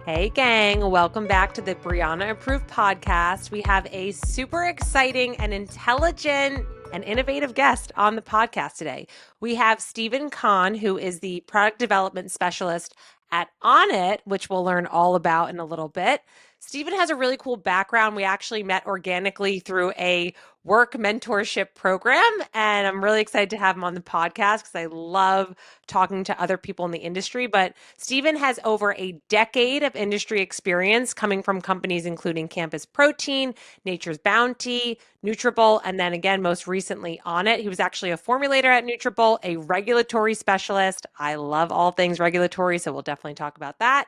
Hey, gang. Welcome back to the Brianna Approved podcast. We have a super exciting and intelligent and innovative guest on the podcast today. We have Steven Kahn, who is the product development specialist at Onnit, which we'll learn all about in a little bit. Steven has a really cool background. We actually met organically through a work mentorship program, and I'm really excited to have him on the podcast because I love talking to other people in the industry. But Steven has over a decade of industry experience coming from companies including Campus Protein, Nature's Bounty, Nutribulk, and then again, most recently Onnit. He was actually a formulator at Nutribulk, a regulatory specialist. I love all things regulatory, so we'll definitely talk about that.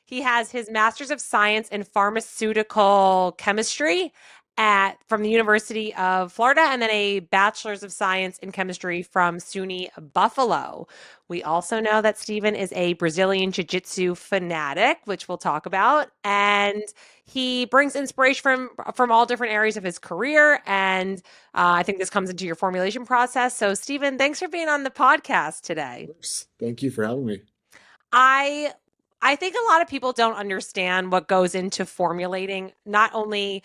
He has his Master's of Science in Pharmaceutical Chemistry from the University of Florida, and then a Bachelor's of Science in Chemistry from SUNY Buffalo. We also know that Steven is a Brazilian Jiu-Jitsu fanatic, which we'll talk about, and he brings inspiration from all different areas of his career, and I think this comes into your formulation process. So, Steven, thanks for being on the podcast today. Of course. Thank you for having me. I I think a lot of people don't understand what goes into formulating not only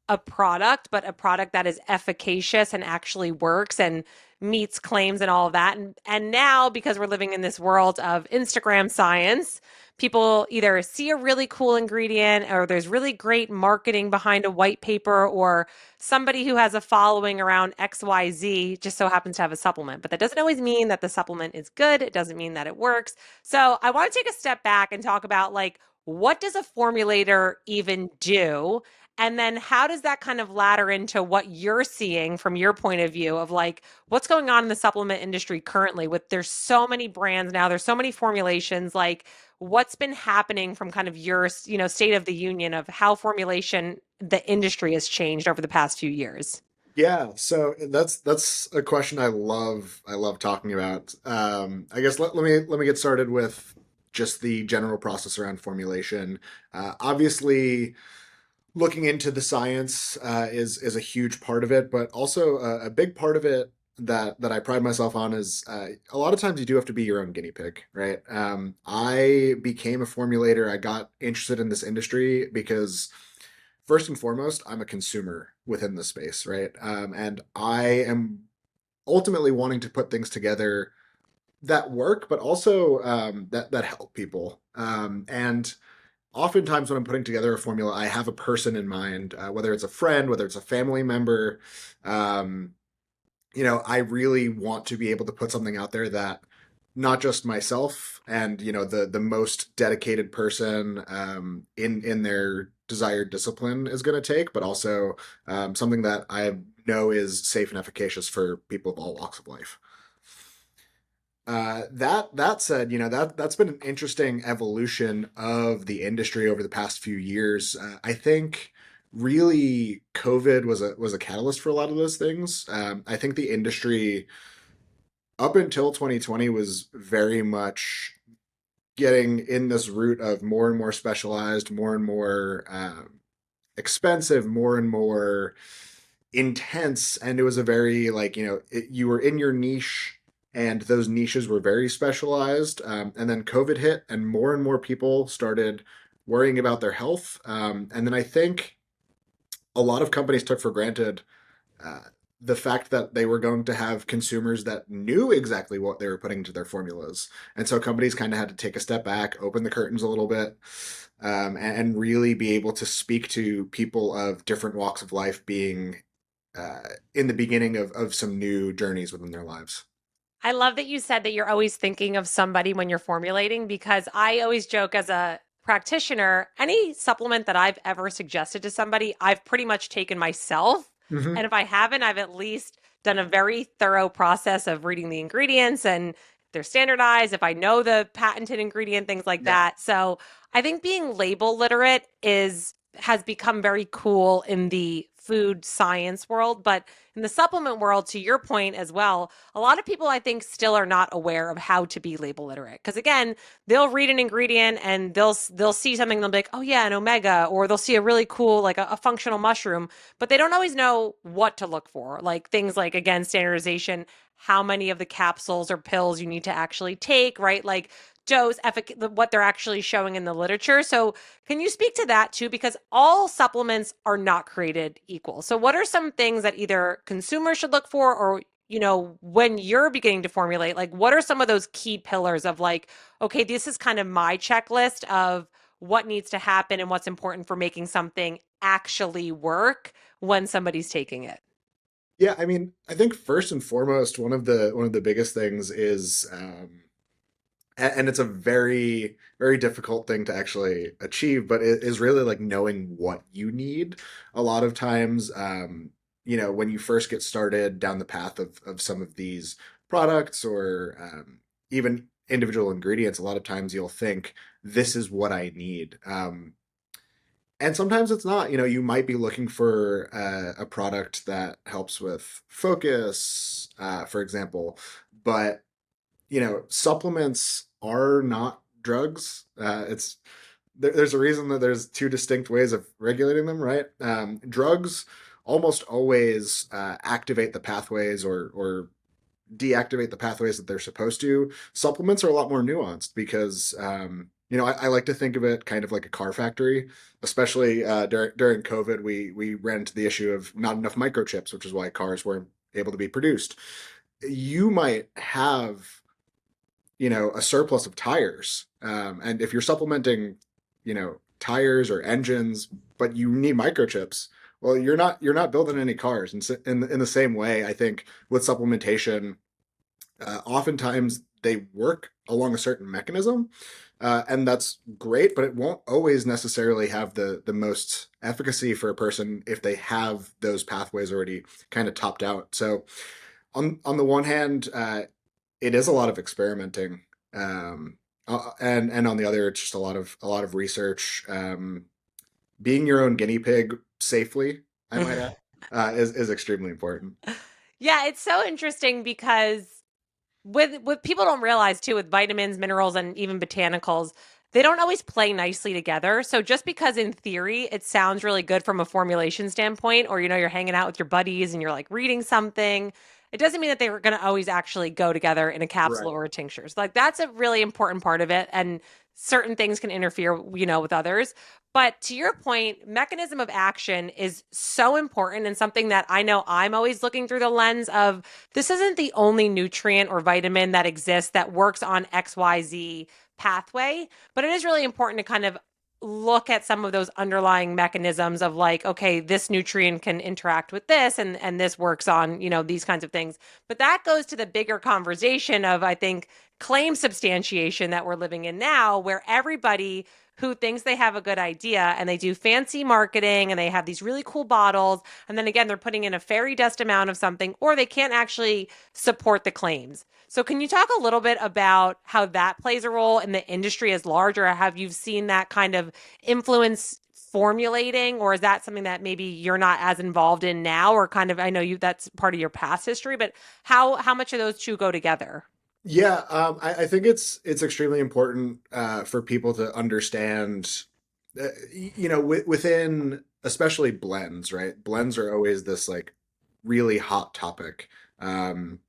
a product, but a product that is efficacious and actually works and meets claims and all of that. And now, because we're living in this world of Instagram science, people either see a really cool ingredient or there's really great marketing behind a white paper or somebody who has a following around XYZ just so happens to have a supplement. But that doesn't always mean that the supplement is good. It doesn't mean that it works. So I want to take a step back and talk about like, what does a formulator even do? And then how does that kind of ladder into what you're seeing from your point of view of like what's going on in the supplement industry currently with there's so many brands now, there's so many formulations, like what's been happening from kind of your, state of the union of how formulation the industry has changed over the past few years? Yeah, so that's a question I love talking about. I guess let me get started with just the general process around formulation. Obviously, looking into the science is a huge part of it, but also a big part of it that I pride myself on is a lot of times you do have to be your own guinea pig, right? I became a formulator. I got interested in this industry because first and foremost, I'm a consumer within the space, right? And I am ultimately wanting to put things together that work, but also that help people. And oftentimes when I'm putting together a formula, I have a person in mind, whether it's a friend, whether it's a family member. Um, I really want to be able to put something out there that not just myself and the most dedicated person in their desired discipline is going to take, but also something that I know is safe and efficacious for people of all walks of life. That said, that's been an interesting evolution of the industry over the past few years. I think really COVID was a catalyst for a lot of those things. I think the industry up until 2020 was very much getting in this route of more and more specialized, more and more expensive, more and more intense, and it was a very like you were in your niche, and those niches were very specialized. And then COVID hit, and more people started worrying about their health. And then I think a lot of companies took for granted uh, the fact that they were going to have consumers that knew exactly what they were putting into their formulas. And so companies kind of had to take a step back, open the curtains a little bit, and really be able to speak to people of different walks of life being in the beginning of some new journeys within their lives. I love that you said that you're always thinking of somebody when you're formulating because I always joke as a practitioner, any supplement that I've ever suggested to somebody, I've pretty much taken myself. Hmm. And if I haven't, I've at least done a very thorough process of reading the ingredients and they're standardized, if I know the patented ingredient, things like Yeah. that. So I think being label literate has become very cool in the food science world, but in the supplement world, to your point as well, a lot of people I think still are not aware of how to be label literate. Because again, they'll read an ingredient and they'll see something, they'll be like, oh yeah, an omega, or they'll see a really cool like a functional mushroom, but they don't always know what to look for. Like things like again, standardization, how many of the capsules or pills you need to actually take, right? Like dose, what they're actually showing in the literature. So, can you speak to that too? Because all supplements are not created equal. So, what are some things that either consumers should look for, or when you're beginning to formulate, like what are some of those key pillars of like, okay, this is kind of my checklist of what needs to happen and what's important for making something actually work when somebody's taking it? Yeah, I mean, I think first and foremost, one of the biggest things is, and it's a very very difficult thing to actually achieve, but it is really like knowing what you need. A lot of times, when you first get started down the path of some of these products or even individual ingredients, a lot of times you'll think this is what I need. And sometimes it's not. You might be looking for a product that helps with focus, for example, but supplements are not drugs. There's a reason that there's two distinct ways of regulating them, right? Drugs almost always activate the pathways or deactivate the pathways that they're supposed to. Supplements are a lot more nuanced because I like to think of it kind of like a car factory. Especially during COVID, we ran into the issue of not enough microchips, which is why cars weren't able to be produced. You might have a surplus of tires, and if you're supplementing tires or engines, but you need microchips, well, you're not building any cars. And in the same way, I think with supplementation, oftentimes they work along a certain mechanism, and that's great, but it won't always necessarily have the most efficacy for a person if they have those pathways already kind of topped out. So on the one hand, it is a lot of experimenting, and on the other, it's just a lot of research. Being your own guinea pig safely, I might add, is extremely important. Yeah, it's so interesting because with people don't realize too, with vitamins, minerals, and even botanicals, they don't always play nicely together. So just because in theory it sounds really good from a formulation standpoint, or you're hanging out with your buddies and you're like reading something, it doesn't mean that they're going to always actually go together in a capsule Right. or a tincture. So like that's a really important part of it, and certain things can interfere, with others. But to your point, mechanism of action is so important and something that I know I'm always looking through the lens of this isn't the only nutrient or vitamin that exists that works on XYZ pathway, but it is really important to kind of look at some of those underlying mechanisms of like, okay, this nutrient can interact with this and this works on, these kinds of things. But that goes to the bigger conversation of, I think, claim substantiation that we're living in now, where everybody who thinks they have a good idea and they do fancy marketing and they have these really cool bottles. And then again, they're putting in a fairy dust amount of something, or they can't actually support the claims. So, can you talk a little bit about how that plays a role in the industry as large, or have you seen that kind of influence formulating, or is that something that maybe you're not as involved in now, or kind of, I know you that's part of your past history, but how much of those two go together? Yeah, I think it's extremely important for people to understand, within especially blends, right? Blends are always this like really hot topic. Um,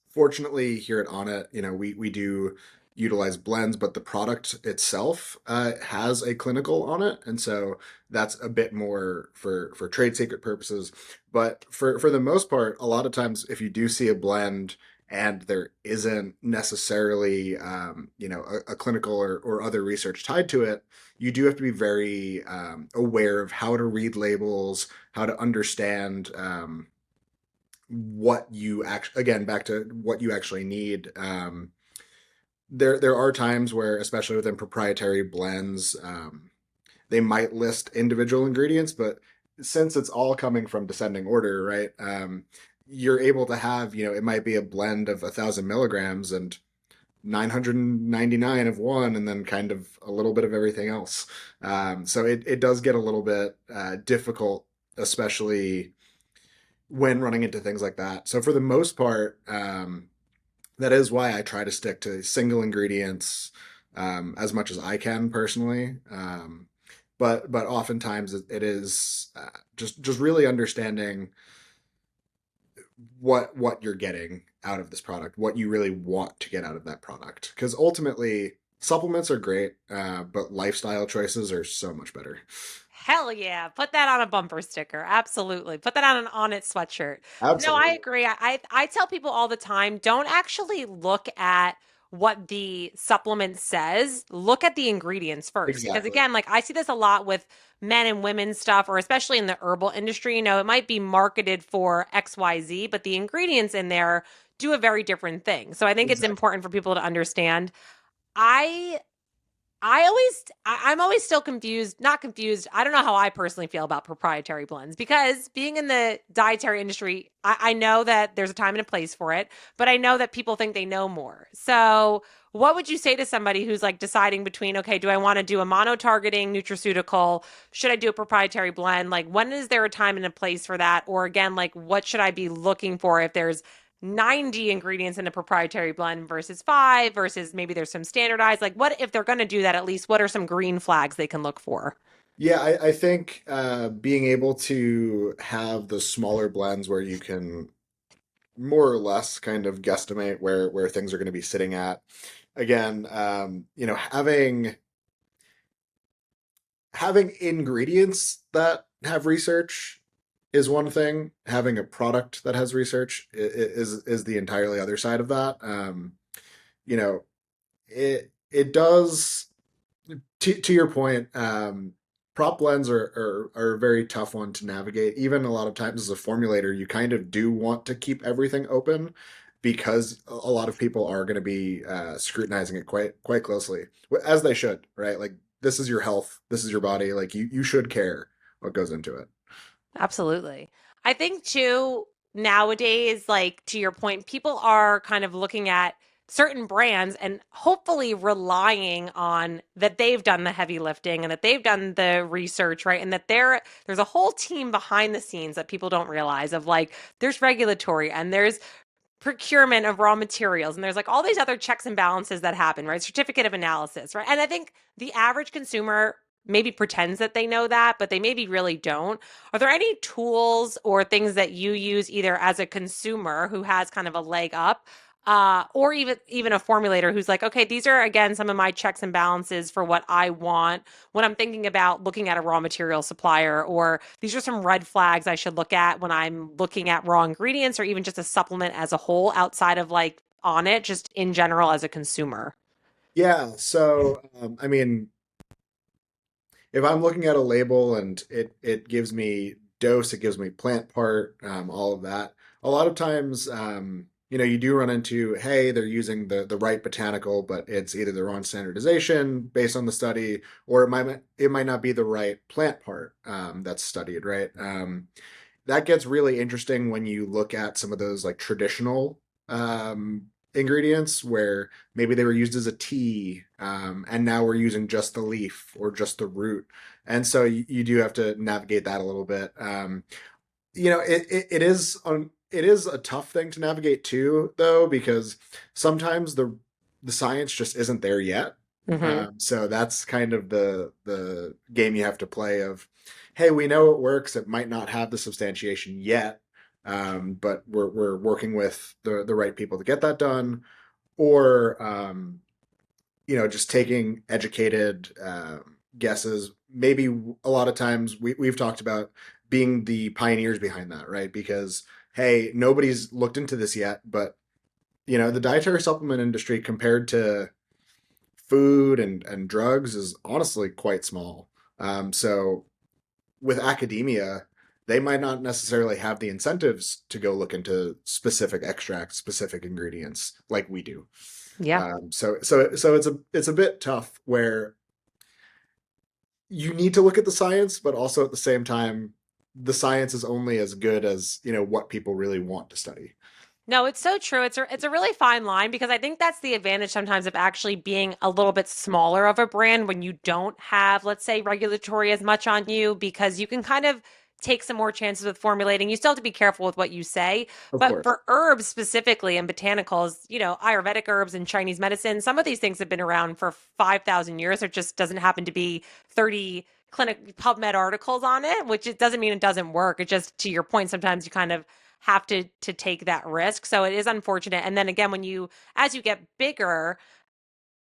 Fortunately, here at Onnit, we do utilize blends, but the product itself has a clinical on it, and so that's a bit more for trade secret purposes. But for the most part, a lot of times, if you do see a blend and there isn't necessarily a clinical or other research tied to it, you do have to be very aware of how to read labels, how to understand. What you actually, again, back to what you actually need. There are times where, especially within proprietary blends, they might list individual ingredients, but since it's all coming from descending order, right? You're able to have, it might be a blend of 1,000 milligrams and 999 of one, and then kind of a little bit of everything else. So it does get a little bit difficult, especially when running into things like that. So for the most part, that is why I try to stick to single ingredients as much as I can personally. But oftentimes it is just really understanding what you're getting out of this product, what you really want to get out of that product, because ultimately Supplements are great, but lifestyle choices are so much better. Hell yeah. Put that on a bumper sticker. Absolutely. Put that on an Onnit sweatshirt. No, I Absolutely. agree. I tell people all the time, don't actually look at what the supplement says. Look at the ingredients first. Because Exactly. again, like I see this a lot with men and women stuff, or especially in the herbal industry. You know, it might be marketed for XYZ, but the ingredients in there do a very different thing. So I think it's Exactly. important for people to understand. I I'm always still confused, not confused. I don't know how I personally feel about proprietary blends because being in the dietary industry, I know that there's a time and a place for it, but I know that people think they know more. So, what would you say to somebody who's like deciding between, okay, do I want to do a mono targeting nutraceutical? Should I do a proprietary blend? Like, when is there a time and a place for that? Or again, like, what should I be looking for if there's 90 ingredients in a proprietary blend versus five versus maybe there's some standardized, like what if they're going to do that, at least what are some green flags they can look for? Yeah, I think being able to have the smaller blends where you can more or less kind of guesstimate where things are going to be sitting at. Again, having ingredients that have research is one thing. Having a product that has research is the entirely other side of that. You know, it does to your point. Prop blends are a very tough one to navigate. Even a lot of times as a formulator, you kind of do want to keep everything open because a lot of people are going to be scrutinizing it quite closely, as they should, right? Like this is your health, this is your body. Like you should care what goes into it. Absolutely. I think too, nowadays, like to your point, people are kind of looking at certain brands and hopefully relying on that they've done the heavy lifting and that they've done the research, right? And that there's a whole team behind the scenes that people don't realize of like there's regulatory and there's procurement of raw materials and there's like all these other checks and balances that happen, right? Certificate of analysis, right? And I think the average consumer maybe pretends that they know that, but they maybe really don't. Are there any tools or things that you use either as a consumer who has kind of a leg up, or even a formulator who's like, okay, these are again some of my checks and balances for what I want when I'm thinking about looking at a raw material supplier, or these are some red flags I should look at when I'm looking at raw ingredients or even just a supplement as a whole outside of like on it, just in general as a consumer. Yeah. So, I mean, if I'm looking at a label and it gives me dose, it gives me plant part, all of that. A lot of times, you do run into, hey, they're using the right botanical, but it's either the wrong standardization based on the study, or it might not be the right plant part that's studied, right? That gets really interesting when you look at some of those like traditional ingredients where maybe they were used as a tea, and now we're using just the leaf or just the root, and so you do have to navigate that a little bit. It is a tough thing to navigate too, though, because sometimes the science just isn't there yet. Hmm. So that's kind of the game you have to play of, hey, we know it works. It might not have the substantiation yet, but we're working with the right people to get that done, or just taking educated guesses. Maybe a lot of times we've talked about being the pioneers behind that, right? Because hey, nobody's looked into this yet, but the dietary supplement industry compared to food and drugs is honestly quite small. So with academia, they might not necessarily have the incentives to go look into specific extracts, specific ingredients like we do. Yeah. So it's a bit tough where you need to look at the science, but also at the same time, the science is only as good as what people really want to study. No, it's so true. It's a really fine line because I think that's the advantage sometimes of actually being a little bit smaller of a brand when you don't have, let's say, regulatory as much on you because you can kind of take some more chances with formulating. You still have to be careful with what you say, Of but course, for herbs specifically and botanicals, Ayurvedic herbs and Chinese medicine, some of these things have been around for 5,000 years. There just doesn't happen to be 30 clinic PubMed articles on it, which it doesn't mean it doesn't work. It just, to your point, sometimes you kind of have to take that risk. So it is unfortunate. And then again, as you get bigger,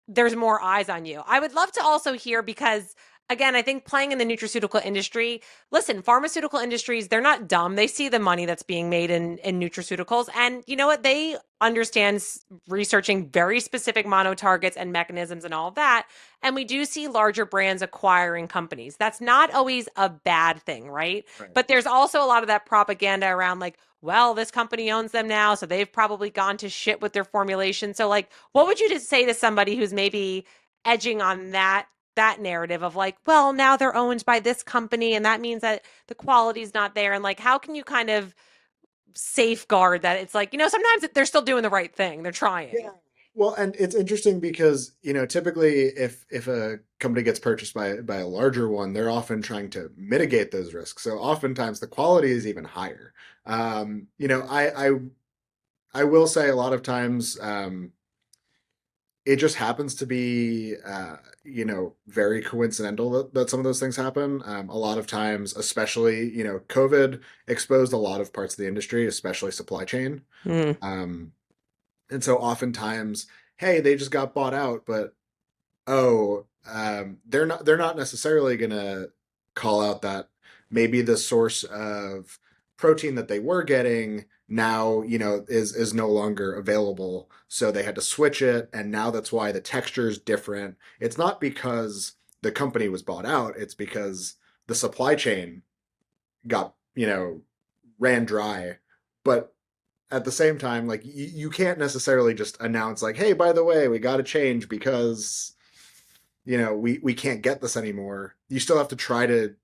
there's more eyes on you. I would love to also hear because again, I think playing in the nutraceutical industry, listen, pharmaceutical industries, they're not dumb. They see the money that's being made in nutraceuticals. And you know what? They understand researching very specific mono targets and mechanisms and all of that. And we do see larger brands acquiring companies. That's not always a bad thing, right? Right. But there's also a lot of that propaganda around like, well, this company owns them now, so they've probably gone to shit with their formulation. So like, what would you just say to somebody who's maybe edging on that narrative of like, well, now they're owned by this company and that means that the quality's not there, and like how can you kind of safeguard that it's like, sometimes they're still doing the right thing. They're trying. Yeah. Well, and it's interesting because, typically if a company gets purchased by a larger one, they're often trying to mitigate those risks. So oftentimes the quality is even higher. I will say a lot of times, it just happens to be, very coincidental that some of those things happen. A lot of times, especially, COVID exposed a lot of parts of the industry, especially supply chain. Mm. Um, and so oftentimes, hey, they just got bought out, but oh, they're not necessarily gonna call out that maybe the source of protein that they were getting now, is no longer available. So they had to switch it, and now that's why the texture is different. It's not because the company was bought out, it's because the supply chain got, ran dry. But at the same time, like you can't necessarily just announce like, hey, by the way, we got to change because we can't get this anymore. You still have to try to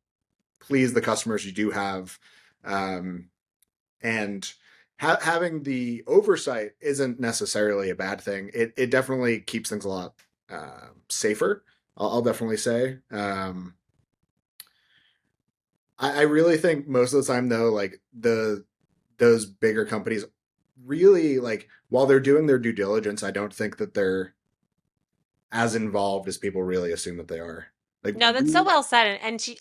please the customers you do have, um, and having the oversight isn't necessarily a bad thing. It definitely keeps things a lot safer. I'll definitely say. I really think most of the time though, like those bigger companies really, like, while they're doing their due diligence, I don't think that they're as involved as people really assume that they are. Like No, that's so we well said.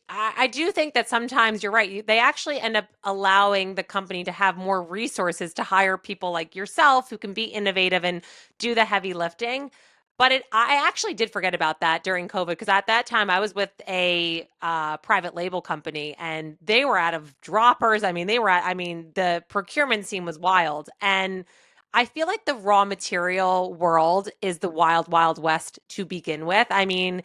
I do think that sometimes you're right. They actually end up allowing the company to have more resources to hire people like yourself who can be innovative and do the heavy lifting. But I actually did forget about that during COVID because at that time I was with a private label company and they were out of droppers. I mean, the procurement scene was wild. And I feel like the raw material world is the wild, wild west to begin with. I mean,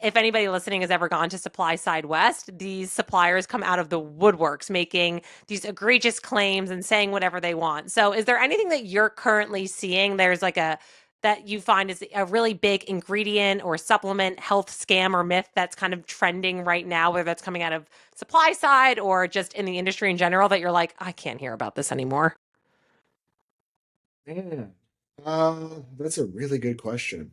if anybody listening has ever gone to Supply Side West, these suppliers come out of the woodworks making these egregious claims and saying whatever they want. So, is there anything that you're currently seeing there's like a that you find is a really big ingredient or supplement health scam or myth that's kind of trending right now, whether that's coming out of supply side or just in the industry in general that you're like, I can't hear about this anymore? Yeah. That's a really good question.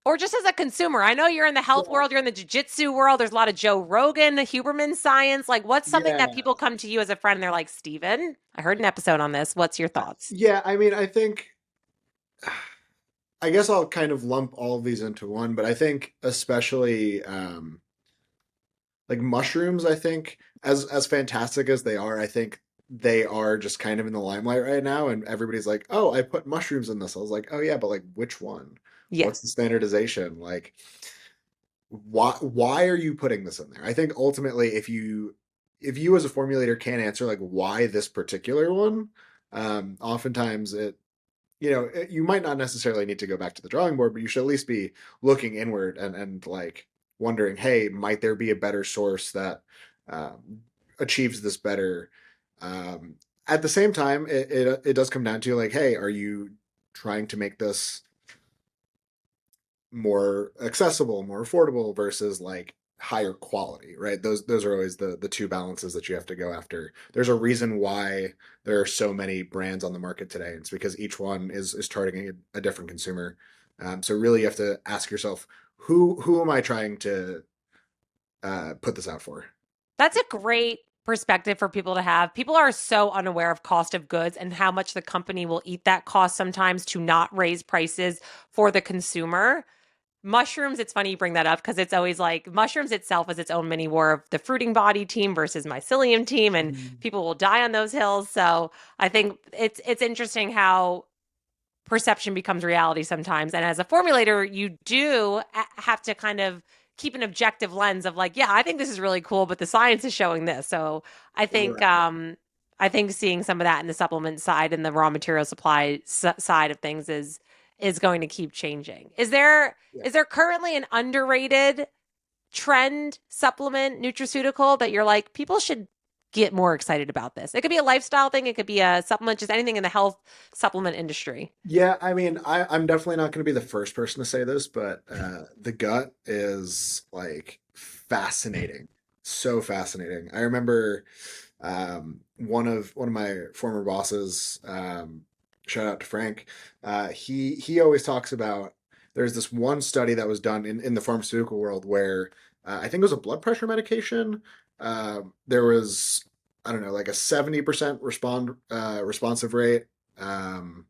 Or just as a consumer, I know you're in the health Yeah. world, you're in the jujitsu world. There's a lot of Joe Rogan, the Huberman science. Like, what's something that Yeah. people come to you as a friend and they're like, Steven, I heard an episode on this. What's your thoughts? Yeah, I mean, I think I guess I'll kind of lump all of these into one, but I think especially like mushrooms, I think as fantastic as they are, I think they are just kind of in the limelight right now, and everybody's like, "Oh, I put mushrooms in this." I was like, "Oh yeah, but like which one? Yeah. What's the standardization? Like why are you putting this in there?" I think ultimately if you as a formulator can't answer like why this particular one, oftentimes you might not necessarily need to go back to the drawing board, but you should at least be looking inward and like wondering, hey, might there be a better source that achieves this better? Um, at the same time, it does come down to like, hey, are you trying to make this more accessible, more affordable versus like higher quality, right? Those are always the two balances that you have to go after. There's a reason why there are so many brands on the market today. It's because each one is targeting a different consumer. So really, you have to ask yourself, who am I trying to put this out for? That's a great perspective for people to have. People are so unaware of cost of goods and how much the company will eat that cost sometimes to not raise prices for the consumer. Mushrooms, it's funny you bring that up because it's always like mushrooms itself is its own mini war of the fruiting body team versus mycelium team, and Mm. people will die on those hills. So I think it's interesting how perception becomes reality sometimes. And as a formulator, you do have to kind of keep an objective lens of like, yeah, I think this is really cool, but the science is showing this. So I think Right. I think seeing some of that in the supplement side and the raw material supply side of things is going to keep changing. Yeah. Is there currently an underrated trend supplement nutraceutical that you're like people should get more excited about this? It could be a lifestyle thing, it could be a supplement, just anything in the health supplement industry. Yeah, I mean, I'm definitely not going to be the first person to say this, but the gut is like fascinating, so fascinating. I remember one of my former bosses, shout out to Frank. He always talks about there's this one study that was done in the pharmaceutical world where I think it was a blood pressure medication. There was I don't know like a 70% responsive rate. Um,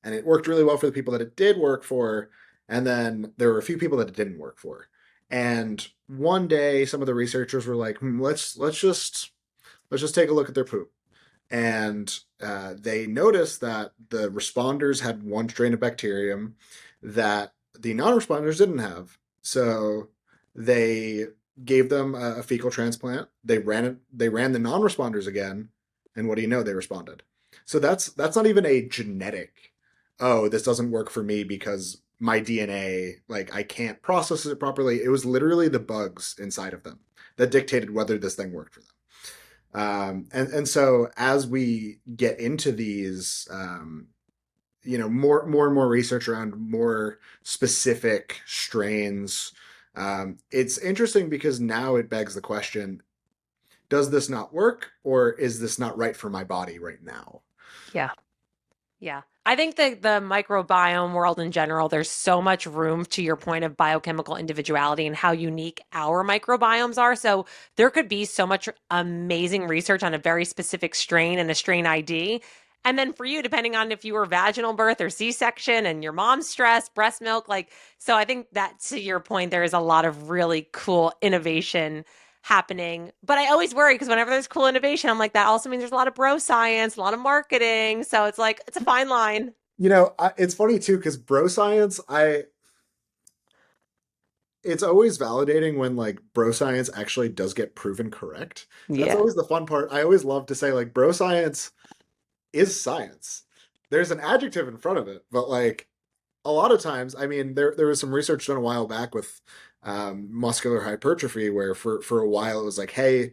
and it worked really well for the people that it did work for, and then there were a few people that it didn't work for. And one day some of the researchers were like, let's just take a look at their poop. And they noticed that the responders had one strain of bacterium that the non-responders didn't have. So they gave them a fecal transplant. They ran the non-responders again, and what do you know? They responded. So that's not even a genetic. Oh, this doesn't work for me because my DNA, like I can't process it properly. It was literally the bugs inside of them that dictated whether this thing worked for them. And so as we get into these, more and more research around more specific strains, it's interesting because now it begs the question: does this not work, or is this not right for my body right now? Yeah. Yeah. I think the microbiome world in general, there's so much room to your point of biochemical individuality and how unique our microbiomes are. So there could be so much amazing research on a very specific strain and a strain ID. And then for you, depending on if you were vaginal birth or C-section and your mom's stress, breast milk, like, so I think that to your point, there is a lot of really cool innovation happening. But I always worry because whenever there's cool innovation, I'm like, that also means there's a lot of bro science, a lot of marketing. So it's like, it's a fine line. It's funny too because bro science, I it's always validating when like bro science actually does get proven correct. That's Yeah. always the fun part. I always love to say like bro science is science. There's an adjective in front of it, but like a lot of times, I mean, there was some research done a while back with muscular hypertrophy, where for a while it was like, hey,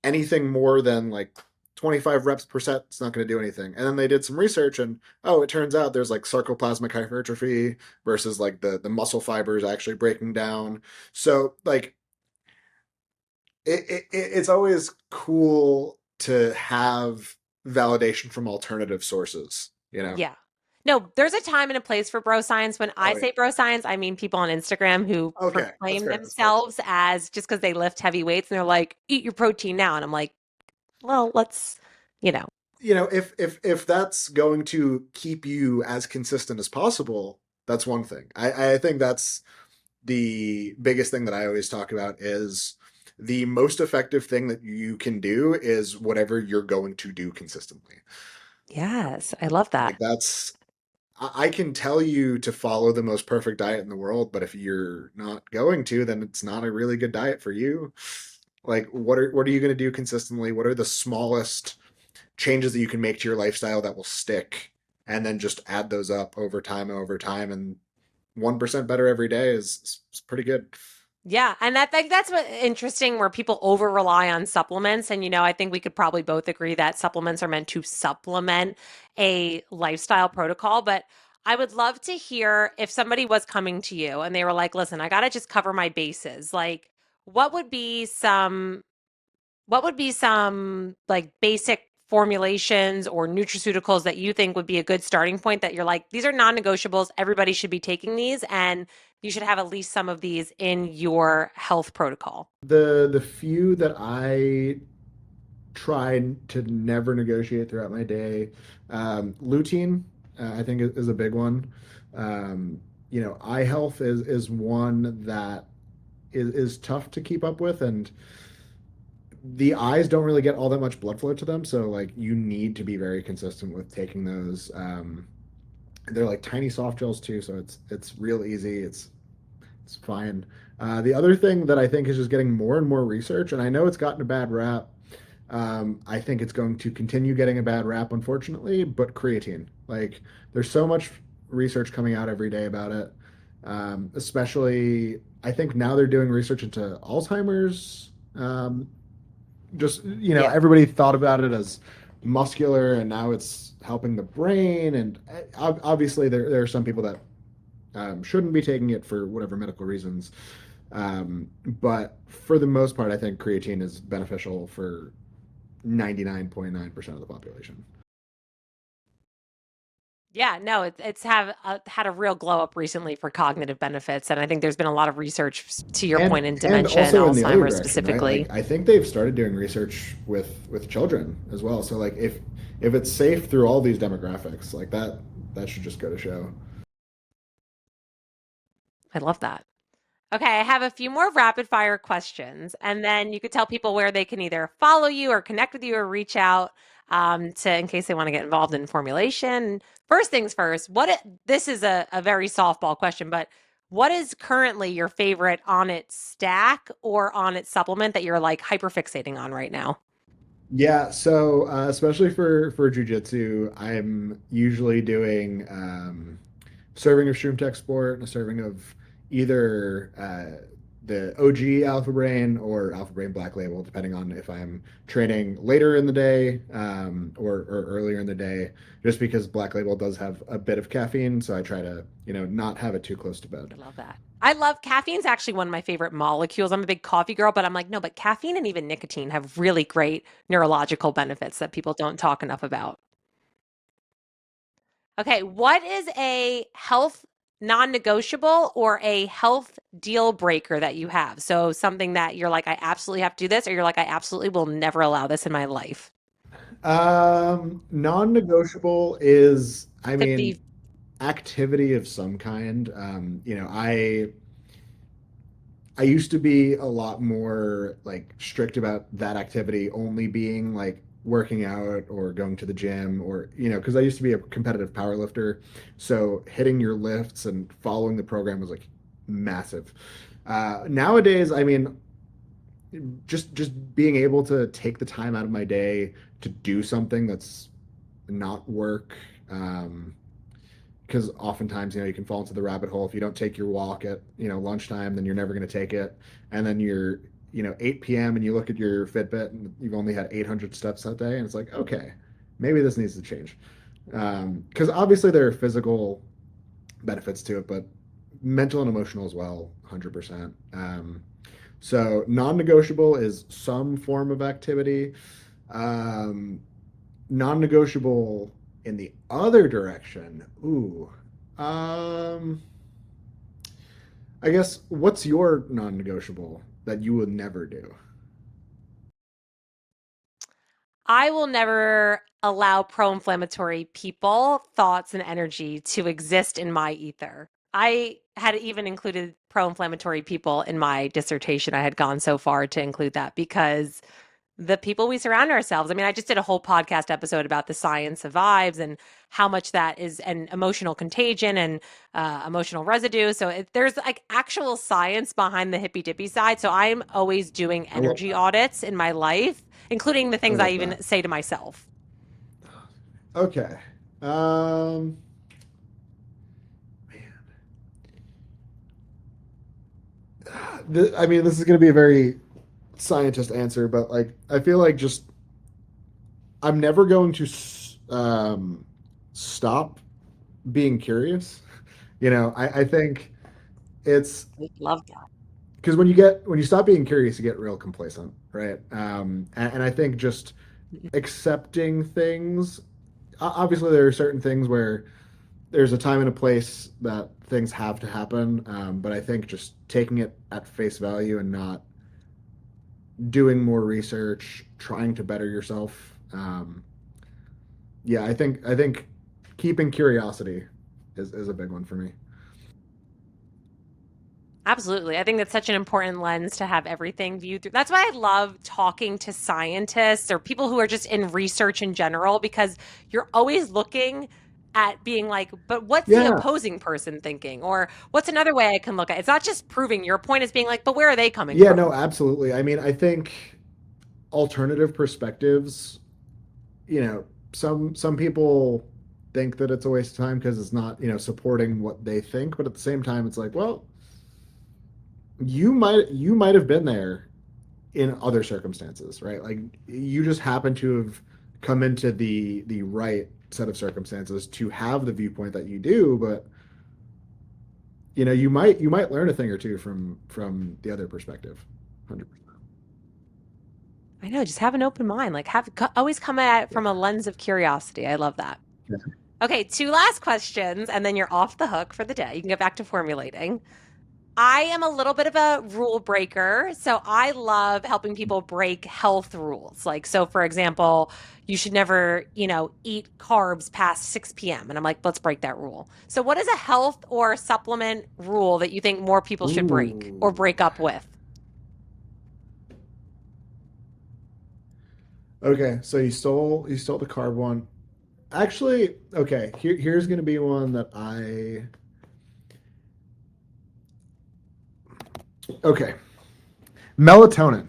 anything more than like 25 reps per set is not going to do anything. And then they did some research, and it turns out there's like sarcoplasmic hypertrophy versus like the muscle fibers actually breaking down. So like it's always cool to have validation from alternative sources, you know? Yeah. No, there's a time and a place for bro science. When I Oh yeah. say bro science, I mean people on Instagram who Okay, that's proclaim fair. That's fair. themselves as just because they lift heavy weights and they're like, eat your protein now. And I'm like, well, let's, you know, If that's going to keep you as consistent as possible, that's one thing. I think that's the biggest thing that I always talk about is the most effective thing that you can do is whatever you're going to do consistently. yes, I love that. Like that's I can tell you to follow the most perfect diet in the world, but if you're not going to, then it's not a really good diet for you. Like what are you going to do consistently? What are the smallest changes that you can make to your lifestyle that will stick, and then just add those up over time, and 1% better every day is pretty good. Yeah, and that think that's what interesting where people over rely on supplements. And I think we could probably both agree that supplements are meant to supplement a lifestyle protocol. But I would love to hear if somebody was coming to you and they were like, listen, I gotta just cover my bases. Like, what would be some what would be some like basic formulations or nutraceuticals that you think would be a good starting point that you're like, these are non-negotiables. Everybody should be taking these and you should have at least some of these in your health protocol. The few that I try to never negotiate throughout my day, lutein, I think is a big one. Eye health is one that is tough to keep up with, and the eyes don't really get all that much blood flow to them, so like you need to be very consistent with taking those. They're like tiny soft gels too, so it's real easy. It's fine. The other thing that I think is just getting more and more research, and I know it's gotten a bad rap. I think it's going to continue getting a bad rap, unfortunately. But creatine, like, there's so much research coming out every day about it. Especially, I think now they're doing research into Alzheimer's. Just Yeah. everybody thought about it as muscular, and now it's helping the brain. And obviously, there are some people that shouldn't be taking it for whatever medical reasons. But for the most part, I think creatine is beneficial for 99.9% of the population. Yeah, no, it's have had a real glow up recently for cognitive benefits, and I think there's been a lot of research to your point in And dementia and also in the other Alzheimer's direction, right? Like, specifically. I think they've started doing research with children as well. So like, if it's safe through all these demographics, like that should just go to show. I love that. Okay, I have a few more rapid fire questions, and then you could tell people where they can either follow you or connect with you or reach out to in case they want to get involved in formulation. First things first, this is a very softball question, but what is currently your favorite on it stack or on it supplement that you're like hyper fixating on right now? Yeah, so especially for jujitsu, I'm usually doing serving of Shroom Tech Sport and a serving of either the OG Alpha Brain or Alpha Brain Black Label, depending on if I'm training later in the day or earlier in the day. Just because Black Label does have a bit of caffeine, so I try to not have it too close to bed. I love that. I love caffeine's actually one of my favorite molecules. I'm a big coffee girl, but I'm like, no, but caffeine and even nicotine have really great neurological benefits that people don't talk enough about. Okay, what is a health non-negotiable or a health deal breaker that you have? So something that you're like, I absolutely have to do this, or you're like, I absolutely will never allow this in my life. Non-negotiable is, I Could mean, be, activity of some kind. I used to be a lot more like strict about that activity only being like working out or going to the gym or because I used to be a competitive power lifter, so hitting your lifts and following the program was like massive. Nowadays, I mean, just being able to take the time out of my day to do something that's not work. Because oftentimes you can fall into the rabbit hole if you don't take your walk at lunchtime, then you're never going to take it, and then you're 8 p.m. and you look at your Fitbit and you've only had 800 steps that day, and it's like, okay, maybe this needs to change. Because obviously there are physical benefits to it, but mental and emotional as well, 100%. So non-negotiable is some form of activity. um, Non-negotiable in the other direction. Ooh. Um I guess, what's your non-negotiable that you would never do? I will never allow pro-inflammatory people, thoughts, and energy to exist in my ether. I had even included pro-inflammatory people in my dissertation. I had gone so far to include that because the people we surround ourselves. I mean, I just did a whole podcast episode about the science of vibes and how much that is an emotional contagion and emotional residue. So there's like actual science behind the hippy dippy side. So I'm always doing I love energy that. audits in my life, including the I things I love even that. say to myself. Okay. Um I mean, this is going to be a very scientist answer, but like, I feel like just I'm never going to stop being curious. I think it's Love that. because when you stop being curious, you get real complacent, right? And I think just accepting things. Obviously, there are certain things where there's a time and a place that things have to happen, but I think just taking it at face value and not doing more research, trying to better yourself. Yeah, I think keeping curiosity is a big one for me. Absolutely. I think that's such an important lens to have everything viewed through. That's why I love talking to scientists or people who are just in research in general, because you're always looking at being like, but what's the Yeah. opposing person thinking? Or what's another way I can look at it? It's not just proving your point, it's being like, but where are they coming Yeah, no, from? absolutely. I mean, I think alternative perspectives, you know, some people think that it's a waste of time because it's not, supporting what they think, but at the same time it's like, well, you might have been there in other circumstances, right? Like you just happen to have come into the right set of circumstances to have the viewpoint that you do, but you might learn a thing or two from the other perspective. 100%. I know, just have an open mind. Like always come at it Yeah. from a lens of curiosity. I love that. Yeah. Okay, two last questions, and then you're off the hook for the day. You can get back to formulating. I am a little bit of a rule breaker, so I love helping people break health rules. Like, so for example, you should never, eat carbs past 6 p.m. And I'm like, let's break that rule. So, what is a health or supplement rule that you think more people should break or Ooh. break up with? Okay, so you stole the carb one. Actually, okay, here's gonna be one that I okay. Melatonin.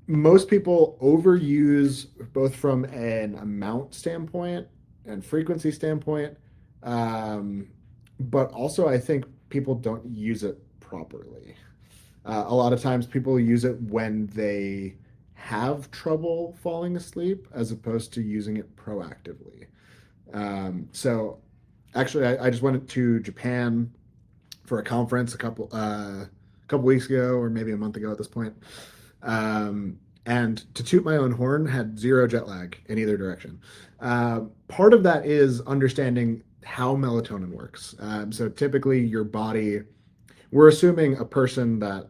Most people overuse both from an amount standpoint and frequency standpoint, um, but also I think people don't use it properly. A lot of times people use it when they have trouble falling asleep as opposed to using it proactively. So actually, I just went to Japan for a conference a couple weeks ago, or maybe a month ago at this point. And to toot my own horn, had zero jet lag in either direction. Part of that is understanding how melatonin works. So typically, your body, we're assuming a person that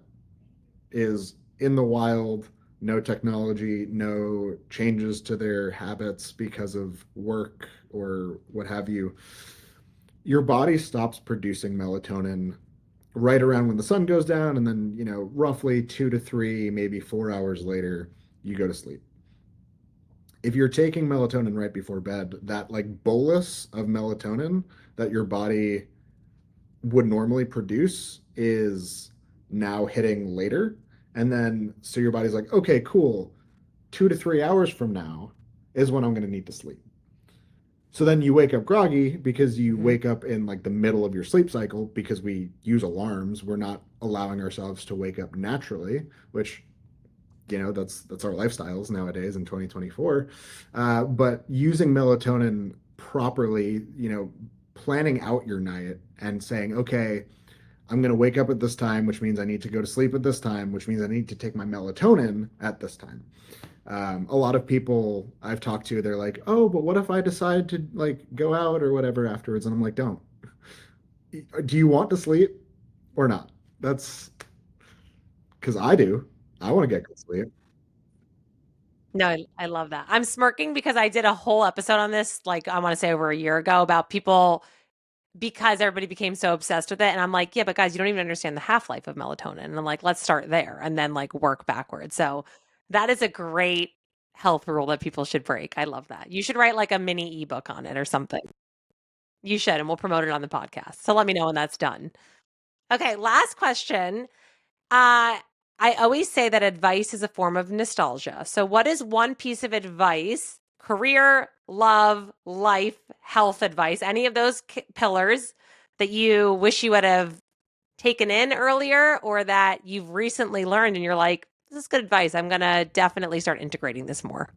is in the wild, no technology, no changes to their habits because of work or what have you, your body stops producing melatonin right around when the sun goes down, and then roughly 2 to 3, maybe 4 hours later, you go to sleep. If you're taking melatonin right before bed, that like bolus of melatonin that your body would normally produce is now hitting later, and then so your body's like, okay, cool, 2 to 3 hours from now is when I'm going to need to sleep. So then you wake up groggy because you Mhm. wake up in like the middle of your sleep cycle because we use alarms. We're not allowing ourselves to wake up naturally, which that's our lifestyles nowadays in 2024. But using melatonin properly, planning out your night and saying, okay, I'm going to wake up at this time, which means I need to go to sleep at this time, which means I need to take my melatonin at this time. A lot of people I've talked to, they're like, "Oh, but what if I decide to like go out or whatever afterwards?" And I'm like, "Don't. Do you want to sleep or not?" That's because I do. I want to get good sleep. No, I love that. I'm smirking because I did a whole episode on this, like I want to say over a year ago, about people because everybody became so obsessed with it. And I'm like, yeah, but guys, you don't even understand the half-life of melatonin. And I'm like, let's start there and then like work backwards. So that is a great health rule that people should break. I love that. You should write like a mini ebook on it or something. You should, and we'll promote it on the podcast. So let me know when that's done. Okay, last question. Uh, I always say that advice is a form of nostalgia. So, what is one piece of advice, career, love, life, health advice, any of those pillars that you wish you would have taken in earlier or that you've recently learned and you're like, this is good advice. I'm going to definitely start integrating this more?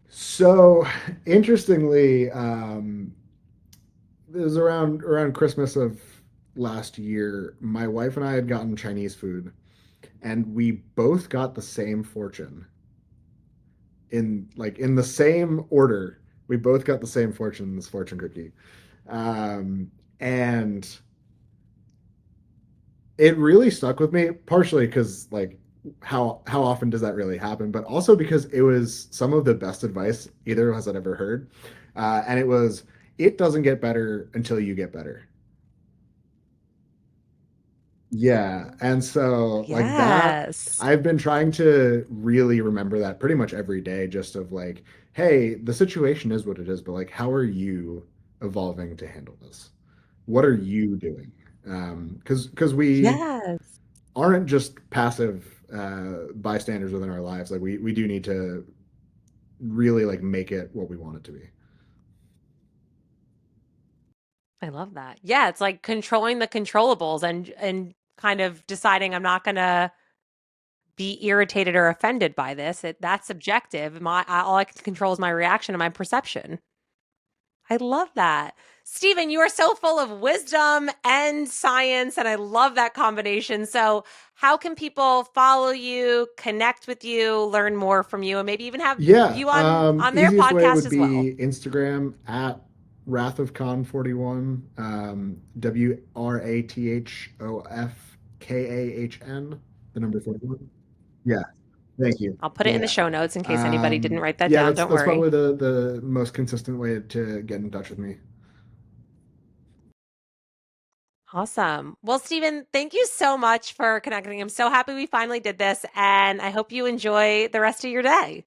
So, interestingly, it was around Christmas of last year. My wife and I had gotten Chinese food, and we both got the same fortune in the same order. We both got the same fortune, this fortune cookie. And it really stuck with me, partially because like how often does that really happen, but also because it was some of the best advice either of us had ever heard. And it doesn't get better until you get better. Yeah. And so like that, Yes. I've been trying to really remember that pretty much every day, just of like, hey, the situation is what it is, but like, how are you evolving to handle this? What are you doing? Because we Yes. aren't just passive bystanders within our lives. Like we do need to really like make it what we want it to be. I love that. Yeah, it's like controlling the controllables and kind of deciding I'm not going to be irritated or offended by this. That's subjective. All I can control is my reaction and my perception. I love that. Stephen, you are so full of wisdom and science, and I love that combination. So, how can people follow you, connect with you, learn more from you, and maybe even have Yeah, you on their easiest way podcast would as well? be Instagram at Wrath of Khan 41, WRATHOFKAHN, the number 41. Yeah, thank you. I'll put it in the Yeah. show notes in case anybody didn't write that Yeah, down. that's Don't that's worry. probably the most consistent way to get in touch with me. Awesome. Well, Stephen, thank you so much for connecting. I'm so happy we finally did this, and I hope you enjoy the rest of your day.